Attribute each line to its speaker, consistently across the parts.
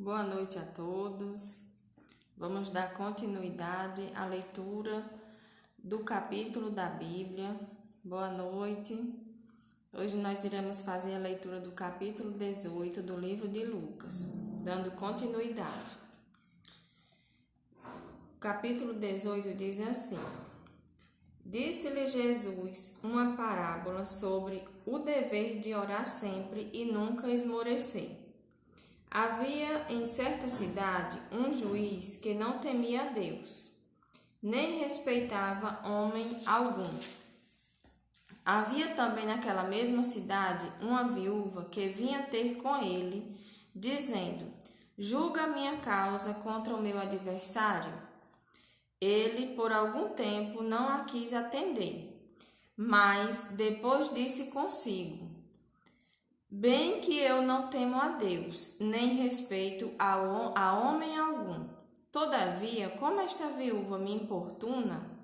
Speaker 1: Boa noite a todos. Vamos dar continuidade à leitura do capítulo da Bíblia. Boa noite. Hoje nós iremos fazer a leitura do capítulo 18 do livro de Lucas, dando continuidade. O capítulo 18 diz assim: Disse-lhe Jesus uma parábola sobre o dever de orar sempre e nunca esmorecer. Havia em certa cidade um juiz que não temia a Deus, nem respeitava homem algum. Havia também naquela mesma cidade uma viúva que vinha ter com ele, dizendo: Julga minha causa contra o meu adversário. Ele, por algum tempo, não a quis atender, mas depois disse consigo: Bem que eu não temo a Deus, nem respeito a homem algum. Todavia, como esta viúva me importuna,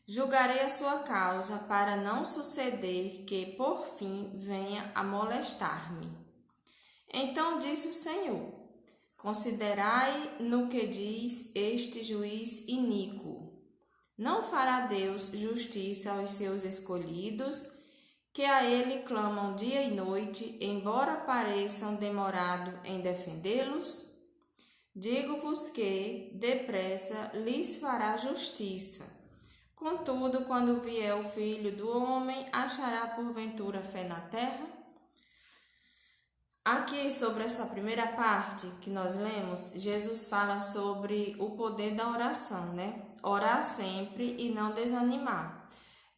Speaker 1: julgarei a sua causa, para não suceder que, por fim, venha a molestar-me. Então disse o Senhor: Considerai no que diz este juiz iníquo. Não fará Deus justiça aos seus escolhidos, que a ele clamam dia e noite, embora pareçam demorado em defendê-los? Digo-vos que, depressa, lhes fará justiça. Contudo, quando vier o Filho do Homem, achará porventura fé na terra? Aqui, sobre essa primeira parte que nós lemos, Jesus fala sobre o poder da oração, né? Orar sempre e não desanimar.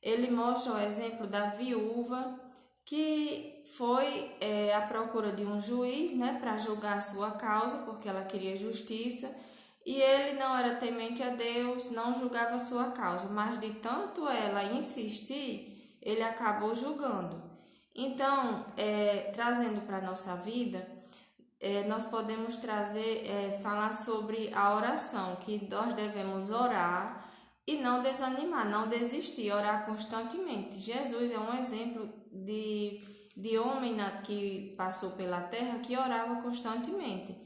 Speaker 1: Ele mostra o exemplo da viúva que foi à procura de um juiz, né, para julgar a sua causa, porque ela queria justiça, e ele não era temente a Deus, não julgava a sua causa, mas de tanto ela insistir, ele acabou julgando. Então, trazendo para a nossa vida, nós podemos falar sobre a oração, que nós devemos orar e não desanimar, não desistir, orar constantemente. Jesus é um exemplo de homem que passou pela terra que orava constantemente.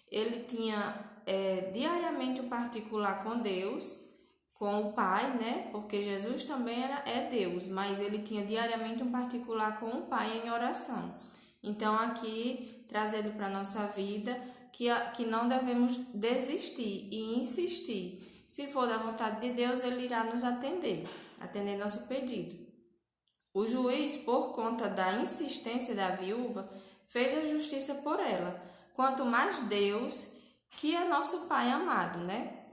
Speaker 1: Ele tinha diariamente um particular com Deus, com o Pai, né? Porque Jesus também é Deus, mas ele tinha diariamente um particular com o Pai em oração. Então, aqui, trazendo para a nossa vida, que não devemos desistir e insistir. Se for da vontade de Deus, ele irá nos atender nosso pedido. O juiz, por conta da insistência da viúva, fez a justiça por ela. Quanto mais Deus, que é nosso Pai amado, né?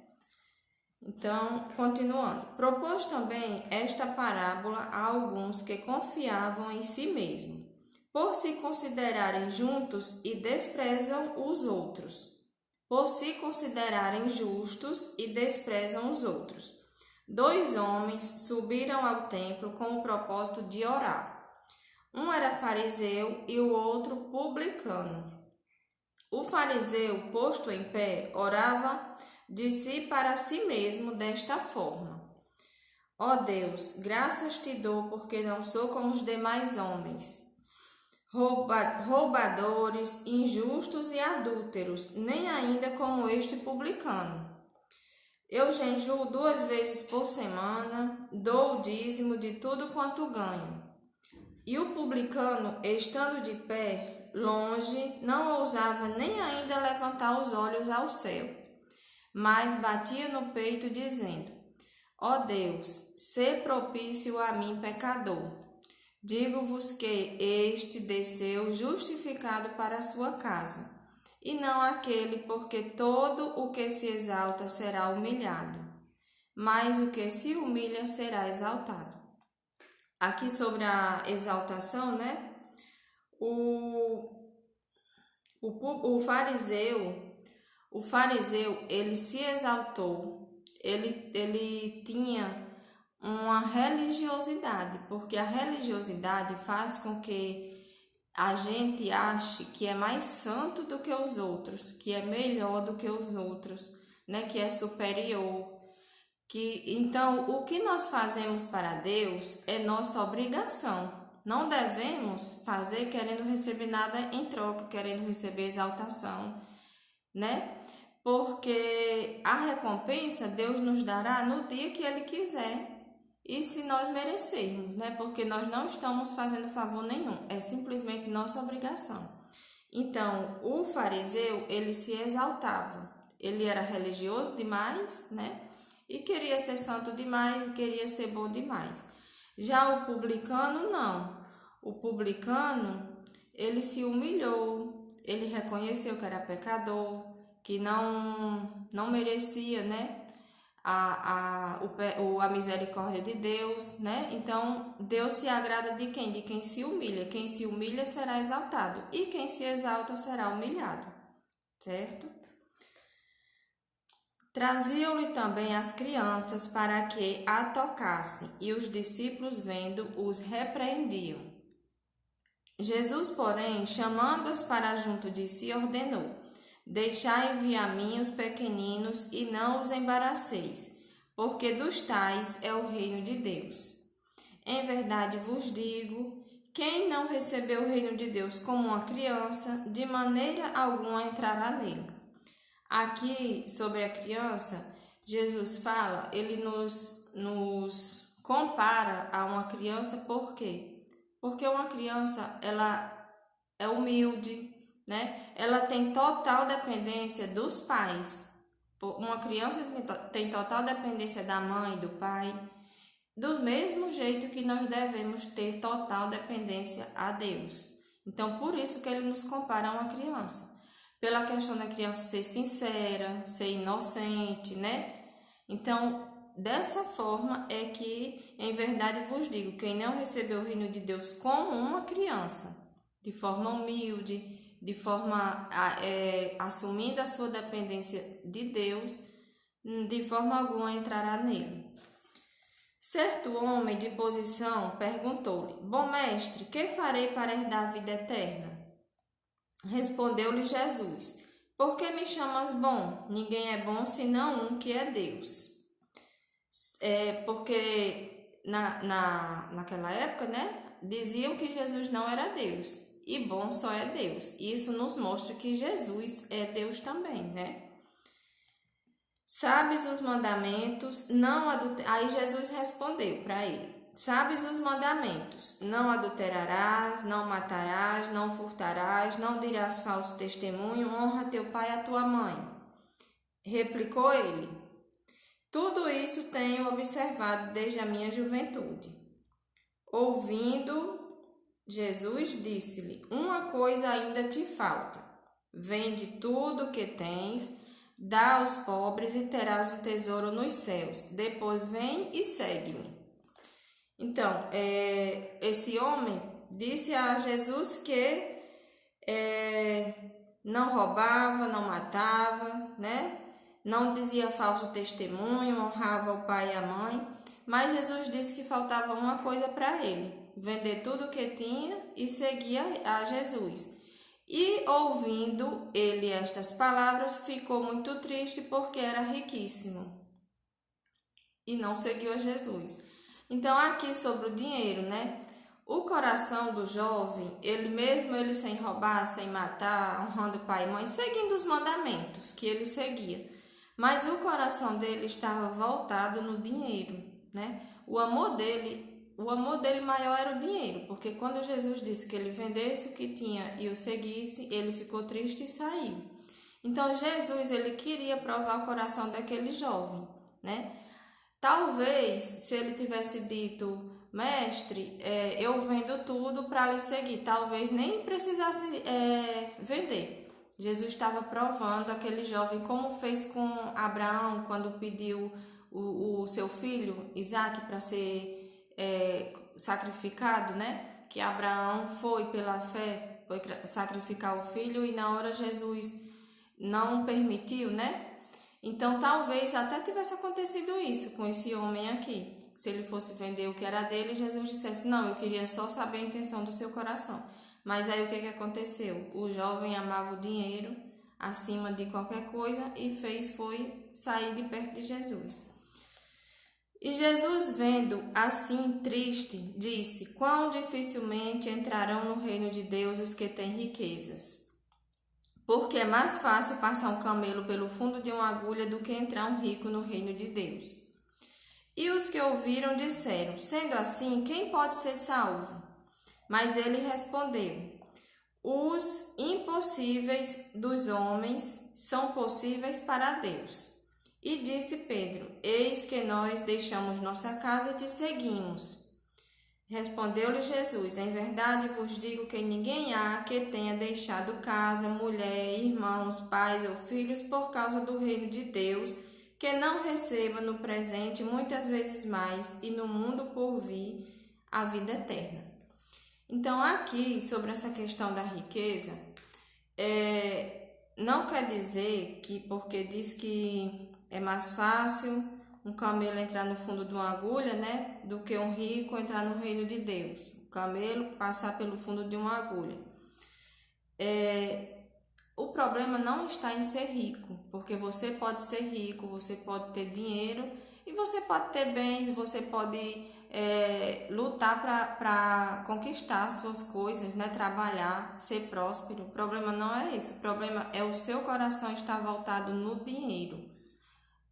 Speaker 1: Então, continuando. Propôs também esta parábola a alguns que confiavam em si mesmos, por se considerarem juntos e desprezam os outros. Por se considerarem justos e desprezam os outros. 2 homens subiram ao templo com o propósito de orar. Um era fariseu e o outro publicano. O fariseu, posto em pé, orava de si para si mesmo desta forma: Ó Deus, graças te dou porque não sou como os demais homens, roubadores, injustos e adúlteros, nem ainda como este publicano. Eu jejuo 2 vezes por semana, dou o dízimo de tudo quanto ganho. E o publicano, estando de pé, longe, não ousava nem ainda levantar os olhos ao céu, mas batia no peito, dizendo: Ó Deus, sê propício a mim, pecador. Digo-vos que este desceu justificado para a sua casa, e não aquele, porque todo o que se exalta será humilhado, mas o que se humilha será exaltado. Aqui sobre a exaltação, né? O fariseu, ele se exaltou, ele tinha uma religiosidade, porque a religiosidade faz com que a gente ache que é mais santo do que os outros, que é melhor do que os outros, né? Que é superior. Então, o que nós fazemos para Deus é nossa obrigação. Não devemos fazer querendo receber nada em troca, querendo receber exaltação. né? Porque a recompensa Deus nos dará no dia que Ele quiser e se nós merecermos, né? Porque nós não estamos fazendo favor nenhum, é simplesmente nossa obrigação. Então, o fariseu, ele se exaltava, ele era religioso demais, né? E queria ser santo demais, e queria ser bom demais. Já o publicano, não. O publicano, ele se humilhou, ele reconheceu que era pecador, que não merecia, né? A misericórdia de Deus, né? Então, Deus se agrada de quem? De quem se humilha. Quem se humilha será exaltado, e quem se exalta será humilhado, certo? Traziam-lhe também as crianças para que a tocassem, e os discípulos, vendo, os repreendiam. Jesus, porém, chamando-os para junto de si, ordenou: Deixai vir a mim os pequeninos e não os embaraceis, porque dos tais é o reino de Deus. Em verdade vos digo, quem não recebeu o reino de Deus como uma criança, de maneira alguma entrará nele. Aqui, sobre a criança, Jesus fala, ele nos compara a uma criança, por quê? Porque uma criança, ela é humilde, né? Ela tem total dependência dos pais. Uma criança tem total dependência da mãe, do pai, do mesmo jeito que nós devemos ter total dependência a Deus. Então, por isso que ele nos compara a uma criança. Pela questão da criança ser sincera, ser inocente, né? Então, dessa forma é que, em verdade vos digo, quem não recebeu o reino de Deus como uma criança, de forma humilde, de forma assumindo a sua dependência de Deus, de forma alguma entrará nele. Certo homem de posição perguntou-lhe: Bom mestre, que farei para herdar a vida eterna? Respondeu-lhe Jesus: Por que me chamas bom? Ninguém é bom senão um, que é Deus. Porque naquela época, né, diziam que Jesus não era Deus e bom só é Deus. Isso nos mostra que Jesus é Deus também, né? Sabes os mandamentos, não Aí Jesus respondeu para ele: Sabes os mandamentos: não adulterarás, não matarás, não furtarás, não dirás falso testemunho, honra teu pai e a tua mãe. Replicou ele: Tudo isso tenho observado desde a minha juventude. Ouvindo, Jesus disse-lhe: Uma coisa ainda te falta. Vende tudo o que tens, dá aos pobres e terás um tesouro nos céus. Depois vem e segue-me. Então, esse homem disse a Jesus que não roubava, não matava, né? Não dizia falso testemunho, honrava o pai e a mãe. Mas Jesus disse que faltava uma coisa para ele: vender tudo o que tinha e seguir a Jesus. E ouvindo ele estas palavras, ficou muito triste porque era riquíssimo e não seguiu a Jesus. Então, aqui sobre o dinheiro, né? O coração do jovem, ele sem roubar, sem matar, honrando pai e mãe, seguindo os mandamentos que ele seguia. Mas o coração dele estava voltado no dinheiro, né? O amor dele maior era o dinheiro, porque quando Jesus disse que ele vendesse o que tinha e o seguisse, ele ficou triste e saiu. Então, Jesus, ele queria provar o coração daquele jovem, né? Talvez, se ele tivesse dito: Mestre, eu vendo tudo para lhe seguir, talvez nem precisasse vender. Jesus estava provando aquele jovem, como fez com Abraão, quando pediu o seu filho, Isaque, para ser sacrificado, né? Que Abraão foi pela fé, foi sacrificar o filho e na hora Jesus não permitiu, né? Então, talvez até tivesse acontecido isso com esse homem aqui. Se ele fosse vender o que era dele, Jesus dissesse: Não, eu queria só saber a intenção do seu coração. Mas aí o que aconteceu? O jovem amava o dinheiro acima de qualquer coisa e foi sair de perto de Jesus. E Jesus, vendo assim triste, disse: Quão dificilmente entrarão no reino de Deus os que têm riquezas. porque é mais fácil passar um camelo pelo fundo de uma agulha do que entrar um rico no reino de Deus. E os que ouviram disseram: sendo assim, quem pode ser salvo? Mas ele respondeu: os impossíveis dos homens são possíveis para Deus. E disse Pedro: eis que nós deixamos nossa casa e te seguimos. Respondeu-lhe Jesus: em verdade vos digo que ninguém há que tenha deixado casa, mulher, irmãos, pais ou filhos por causa do reino de Deus, que não receba no presente muitas vezes mais e no mundo por vir a vida eterna. Então, aqui, sobre essa questão da riqueza, não quer dizer que porque diz que é mais fácil um camelo entrar no fundo de uma agulha, né, do que um rico entrar no reino de Deus. O camelo passar pelo fundo de uma agulha. O problema não está em ser rico, porque você pode ser rico, você pode ter dinheiro e você pode ter bens, você pode lutar para conquistar as suas coisas, né? Trabalhar, ser próspero. O problema não é esse, o problema é o seu coração estar voltado no dinheiro,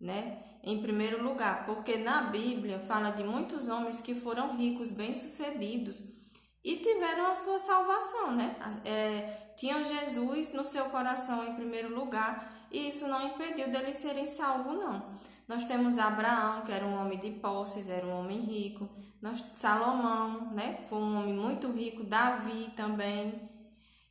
Speaker 1: né? Em primeiro lugar, porque na Bíblia fala de muitos homens que foram ricos, bem-sucedidos e tiveram a sua salvação, né? Tinham Jesus no seu coração em primeiro lugar e isso não impediu deles serem salvos, não. Nós temos Abraão, que era um homem de posses, era um homem rico. Salomão, né? Foi um homem muito rico. Davi também.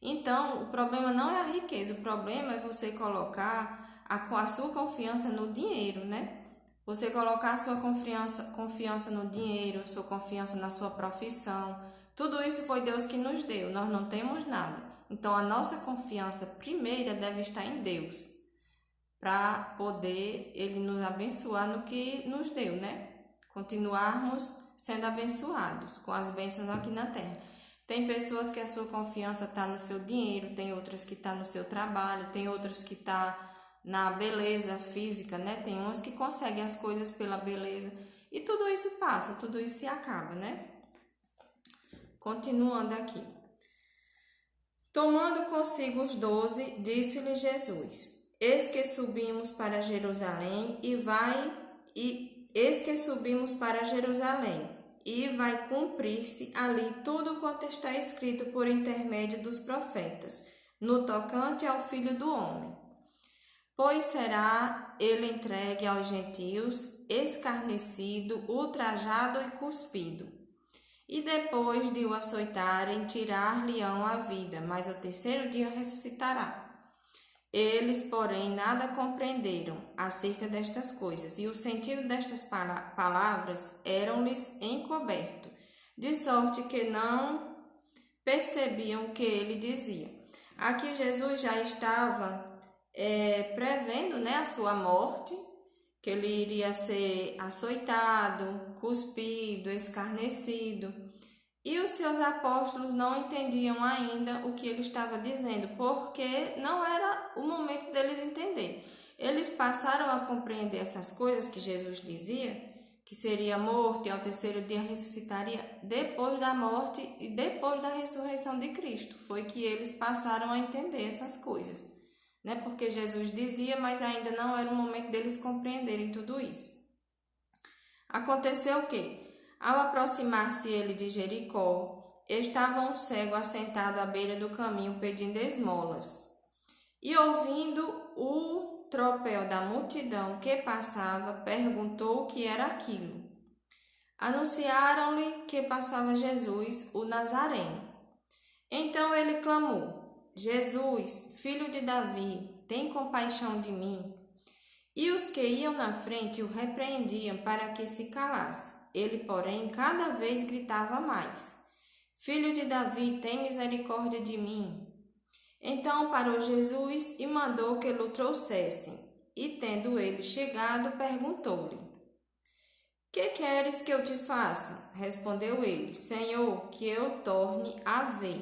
Speaker 1: Então, o problema não é a riqueza, o problema é você colocar a sua confiança no dinheiro, né? Você colocar a sua confiança no dinheiro, a sua confiança na sua profissão. Tudo isso foi Deus que nos deu, nós não temos nada. Então, a nossa confiança primeira deve estar em Deus, para poder Ele nos abençoar no que nos deu, né? Continuarmos sendo abençoados com as bênçãos aqui na terra. Tem pessoas que a sua confiança está no seu dinheiro, tem outras que está no seu trabalho, tem outras que está na beleza física, né? Tem umas que conseguem as coisas pela beleza. E tudo isso passa, tudo isso se acaba, né? Continuando aqui. Tomando consigo os 12, disse-lhe Jesus: eis que subimos para Jerusalém e vai cumprir-se ali tudo quanto está escrito por intermédio dos profetas, no tocante ao Filho do Homem. Pois será ele entregue aos gentios, escarnecido, ultrajado e cuspido. E depois de o açoitarem, tirar-lhe-ão a vida, mas ao terceiro dia ressuscitará. Eles, porém, nada compreenderam acerca destas coisas, e o sentido destas palavras eram-lhes encoberto, de sorte que não percebiam o que ele dizia. Aqui Jesus já estava prevendo, né, a sua morte, que ele iria ser açoitado, cuspido, escarnecido. E os seus apóstolos não entendiam ainda o que ele estava dizendo, porque não era o momento deles entender. Eles passaram a compreender essas coisas que Jesus dizia, que seria morto e ao terceiro dia ressuscitaria, depois da morte e depois da ressurreição de Cristo. Foi que eles passaram a entender essas coisas, né? Porque Jesus dizia, mas ainda não era o momento deles compreenderem tudo isso. Aconteceu o quê? Ao aproximar-se ele de Jericó, estava um cego assentado à beira do caminho pedindo esmolas. E ouvindo o tropel da multidão que passava, perguntou o que era aquilo. Anunciaram-lhe que passava Jesus, o Nazareno. Então ele clamou: Jesus, filho de Davi, tem compaixão de mim. E os que iam na frente o repreendiam para que se calasse. Ele, porém, cada vez gritava mais: Filho de Davi, tem misericórdia de mim. Então parou Jesus e mandou que lhe trouxessem. E tendo ele chegado, perguntou-lhe: Que queres que eu te faça? Respondeu ele: Senhor, que eu torne a ver.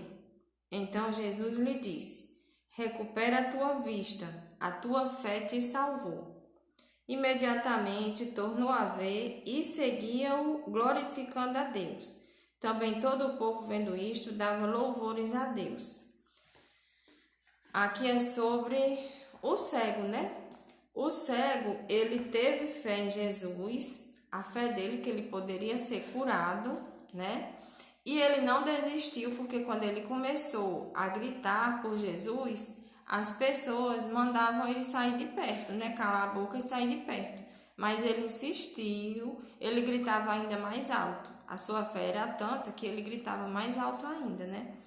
Speaker 1: Então Jesus lhe disse: Recupera a tua vista, a tua fé te salvou. Imediatamente tornou a ver e seguia-o, glorificando a Deus. Também todo o povo, vendo isto, dava louvores a Deus. Aqui é sobre o cego, né? O cego, ele teve fé em Jesus, a fé dele que ele poderia ser curado, né? E ele não desistiu, porque quando ele começou a gritar por Jesus, as pessoas mandavam ele sair de perto, né? Calar a boca e sair de perto. Mas ele insistiu, ele gritava ainda mais alto. A sua fé era tanta que ele gritava mais alto ainda, né?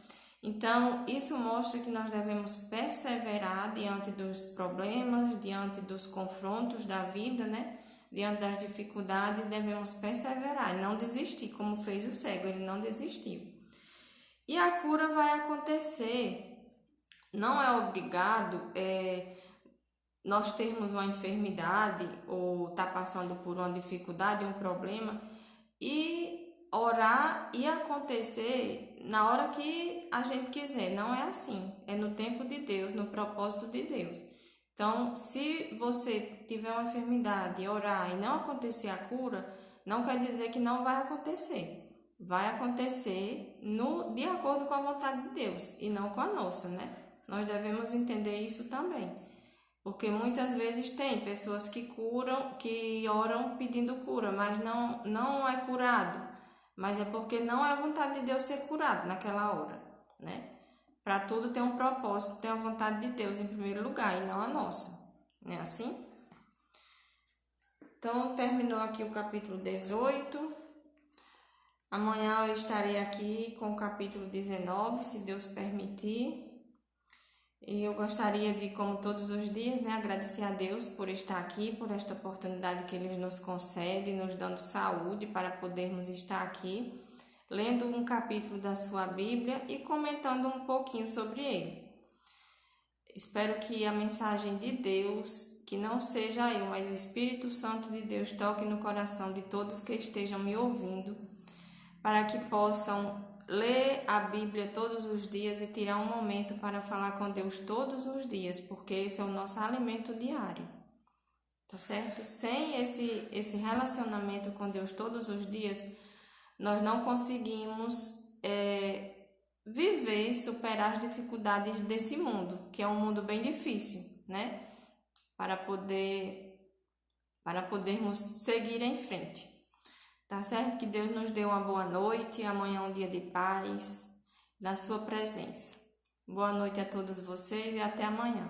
Speaker 1: Então, isso mostra que nós devemos perseverar diante dos problemas, diante dos confrontos da vida, né? Diante das dificuldades, devemos perseverar e não desistir, como fez o cego, ele não desistiu. E a cura vai acontecer. Não é obrigado nós termos uma enfermidade ou estar passando por uma dificuldade, um problema, e orar e acontecer na hora que a gente quiser. Não é assim. É no tempo de Deus, no propósito de Deus. Então, se você tiver uma enfermidade e orar e não acontecer a cura, não quer dizer que não vai acontecer. Vai acontecer de acordo com a vontade de Deus e não com a nossa, né? Nós devemos entender isso também. Porque muitas vezes tem pessoas que oram pedindo cura, mas não é curado. Mas é porque não é a vontade de Deus ser curado naquela hora, né? Para tudo tem um propósito, tem a vontade de Deus em primeiro lugar e não a nossa. Não é assim? Então, terminou aqui o capítulo 18. Amanhã eu estarei aqui com o capítulo 19, se Deus permitir. E eu gostaria de, como todos os dias, né, agradecer a Deus por estar aqui, por esta oportunidade que Ele nos concede, nos dando saúde para podermos estar aqui, lendo um capítulo da sua Bíblia e comentando um pouquinho sobre ele. Espero que a mensagem de Deus, que não seja eu, mas o Espírito Santo de Deus, toque no coração de todos que estejam me ouvindo, para que possam ler a Bíblia todos os dias e tirar um momento para falar com Deus todos os dias, porque esse é o nosso alimento diário, tá certo? Sem esse relacionamento com Deus todos os dias, nós não conseguimos viver, superar as dificuldades desse mundo, que é um mundo bem difícil, né? Para podermos seguir em frente. Tá certo? Que Deus nos dê uma boa noite, amanhã é um dia de paz, na sua presença. Boa noite a todos vocês e até amanhã.